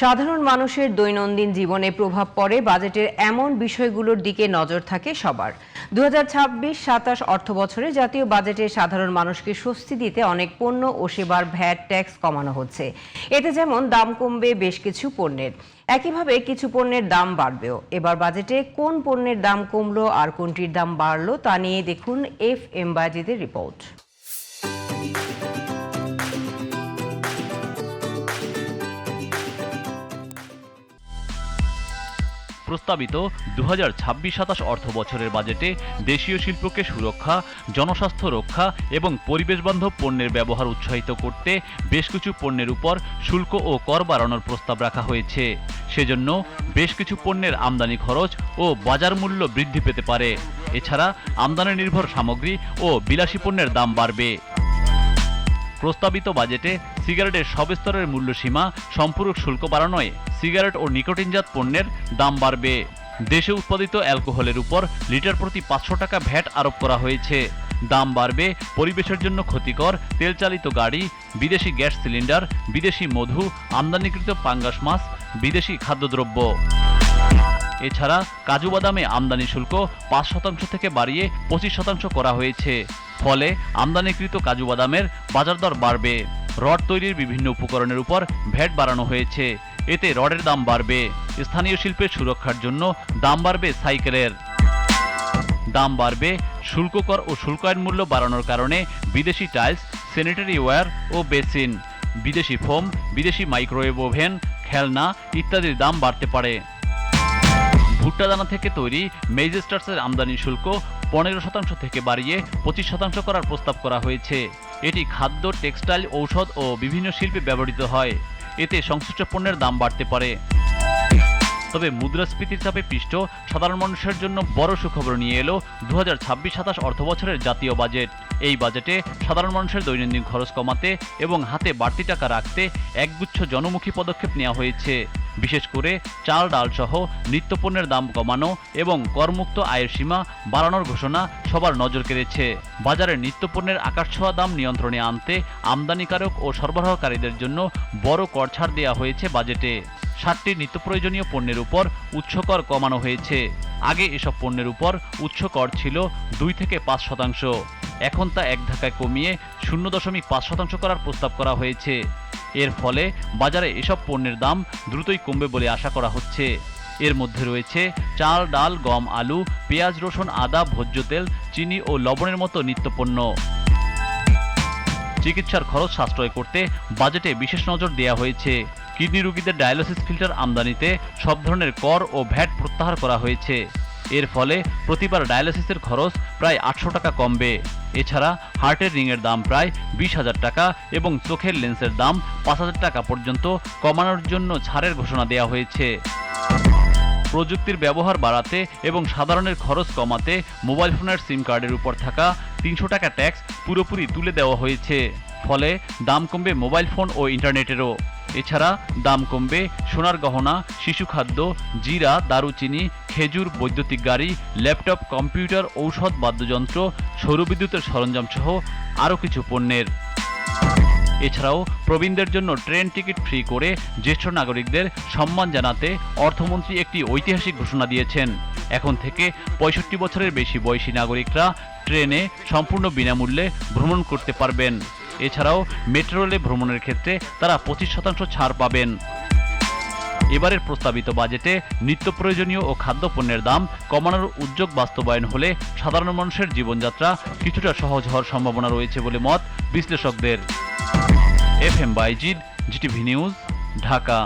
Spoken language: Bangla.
সাধারণ মানুষের দৈনন্দিন জীবনে প্রভাব পড়ে বাজেটের এমন বিষয়গুলোর দিকে নজর থাকে সবার। 2026-27 অর্থবছরে জাতীয় বাজেটে সাধারণ মানুষকে স্বস্তি দিতে অনেক পণ্য ও সেবার ভ্যাট ট্যাক্স কমানো হচ্ছে। এতে যেমন দাম কমবে বেশ কিছু পণ্যের, একইভাবে কিছু পণ্যের দাম বাড়বেও। এবার বাজেটে কোন পণ্যের দাম কমলো আর কোনটির দাম বাড়লো তা নিয়ে দেখুন FM বাজেটের রিপোর্ট। প্রস্তাবিত 2026-27 অর্থবছরের বাজেটে দেশীয় শিল্পকে সুরক্ষা, জনস্বাস্থ্য রক্ষা এবং পরিবেশবান্ধব পণ্যের ব্যবহার উৎসাহিত করতে বেশ কিছু পণ্যের উপর শুল্ক ও কর বাড়ানোর প্রস্তাব রাখা হয়েছে। সেজন্য বেশ কিছু পণ্যের আমদানি খরচ ও বাজার মূল্য বৃদ্ধি পেতে পারে। এছাড়া আমদানি নির্ভর সামগ্রী ও বিলাসী পণ্যের দাম বাড়বে। প্রস্তাবিত বাজেটে সিগারেটের সব স্তরের মূল্যসীমা সম্পূরক শুল্ক বাড়ানোয় সিগারেট ও নিকোটিনজাত পণ্যের দাম বাড়বে। দেশে উৎপাদিত অ্যালকোহলের উপর লিটার প্রতি 500 টাকা ভ্যাট আরোপ করা হয়েছে। দাম বাড়বে পরিবেশের জন্য ক্ষতিকর তেলচালিত গাড়ি, বিদেশি গ্যাস সিলিন্ডার, বিদেশি মধু, আমদানিকৃত পাঙ্গাস মাছ, বিদেশি খাদ্যদ্রব্য। এছাড়া কাজু বাদামে আমদানি শুল্ক 5% থেকে বাড়িয়ে 25% করা হয়েছে। ফলে আমদানিকৃত কাজু বাদামের বাজার দর বাড়বে। রড তৈরির বিভিন্ন উপকরণের উপর ভ্যাট বাড়ানো হয়েছে। এতে রডের দাম বাড়বে। স্থানীয় শিল্পের সুরক্ষার জন্য দাম বাড়বে সাইকেলের। দাম বাড়বে শুল্ক কর ও শুল্কায়ন মূল্য বাড়ানোর কারণে বিদেশি টাইলস, স্যানিটারি ওয়্যার ও বেসিন, বিদেশি ফোম, বিদেশি মাইক্রোওয়েভ ওভেন, খেলনা ইত্যাদির দাম বাড়তে পারে। ভুট্টা দানা থেকে তৈরি মেইজ স্টার্চের আমদানি শুল্ক 15% থেকে বাড়িয়ে 25% করার প্রস্তাব করা হয়েছে। এটি খাদ্য, টেক্সটাইল, ঔষধ ও বিভিন্ন শিল্পে ব্যবহৃত হয়। এতে সংশ্লিষ্ট পণ্যের দাম বাড়তে পারে। তবে মুদ্রাস্ফীতির চাপে পিষ্ট সাধারণ মানুষের জন্য বড় সুখবর নিয়ে এলো 2026-27 অর্থবছরের জাতীয় বাজেট। এই বাজেটে সাধারণ মানুষের দৈনন্দিন খরচ কমাতে এবং হাতে বাড়তি টাকা রাখতে একগুচ্ছ জনমুখী পদক্ষেপ নেওয়া হয়েছে। বিশেষ করে চাল, ডাল সহ নিত্যপণ্যের দাম কমানো এবং করমুক্ত আয়ের সীমা বাড়ানোর ঘোষণা সবার নজর কেড়েছে। বাজারে নিত্যপণ্যের আকাশছোঁয়া দাম নিয়ন্ত্রণে আনতে আমদানিকারক ও সরবরাহকারীদের জন্য বড় কর ছাড় দেওয়া হয়েছে বাজেটে। 7টি নিত্যপ্রয়োজনীয় পণ্যের উপর উচ্চকর কমানো হয়েছে। আগে এসব পণ্যের উপর উচ্চকর ছিল 2 থেকে 5%। এখন তা এক ধাক্কায় কমিয়ে 0.5% করার প্রস্তাব করা হয়েছে। এর ফলে বাজারে এসব পণ্যের দাম দ্রুতই কমবে বলে আশা করা হচ্ছে। এর মধ্যে রয়েছে চাল, ডাল, গম, আলু, পেঁয়াজ, রসুন, আদা, ভোজ্য তেল, চিনি ও লবণের মতো নিত্যপণ্য। চিকিৎসার খরচ সাশ্রয় করতে বাজেটে বিশেষ নজর দেওয়া হয়েছে। কিডনি রোগীদের ডায়ালিসিস ফিল্টার আমদানিতে সব ধরনের কর ও ভ্যাট প্রত্যাহার করা হয়েছে। এর ফলে প্রতিবার ডায়ালিসিসের খরচ প্রায় 800 টাকা কমবে। এছাড়া হার্টের রিংয়ের দাম প্রায় 20,000 টাকা এবং চোখের লেন্সের দাম 5,000 টাকা পর্যন্ত কমানোর জন্য ছাড়ের ঘোষণা দেওয়া হয়েছে। প্রযুক্তির ব্যবহার বাড়াতে এবং সাধারণের খরচ কমাতে মোবাইল ফোনের সিম কার্ডের উপর থাকা 300 টাকা ট্যাক্স পুরোপুরি তুলে দেওয়া হয়েছে। ফলে দাম কমবে মোবাইল ফোন ও ইন্টারনেটেরও। এছাড়া দাম কমবে সোনার গহনা, শিশু খাদ্য, জিরা, দারুচিনি, খেজুর, বৈদ্যুতিক গাড়ি, ল্যাপটপ, কম্পিউটার, ঔষধ, বাদ্যযন্ত্র, সৌরবিদ্যুতের সরঞ্জাম সহ আরও কিছু পণ্যের। এছাড়াও প্রবীণদের জন্য ট্রেন টিকিট ফ্রি করে জ্যেষ্ঠ নাগরিকদের সম্মান জানাতে অর্থমন্ত্রী একটি ঐতিহাসিক ঘোষণা দিয়েছেন। এখন থেকে 65 বছরের বেশি বয়সী নাগরিকরা ট্রেনে সম্পূর্ণ বিনামূল্যে ভ্রমণ করতে পারবেন। এছাড়াও মেট্রো রেলে ভ্রমণের ক্ষেত্রে তারা 25% ছাড় পাবেন। এবারের প্রস্তাবিত বাজেটে নিত্য প্রয়োজনীয় ও খাদ্যপণ্যের দাম কমানোর উদ্যোগ বাস্তবায়ন হলে সাধারণ মানুষের জীবনযাত্রা কিছুটা সহজ হওয়ার সম্ভাবনা রয়েছে বলে মত বিশ্লেষকদের। FM Bayezid, GTV news, Dhaka.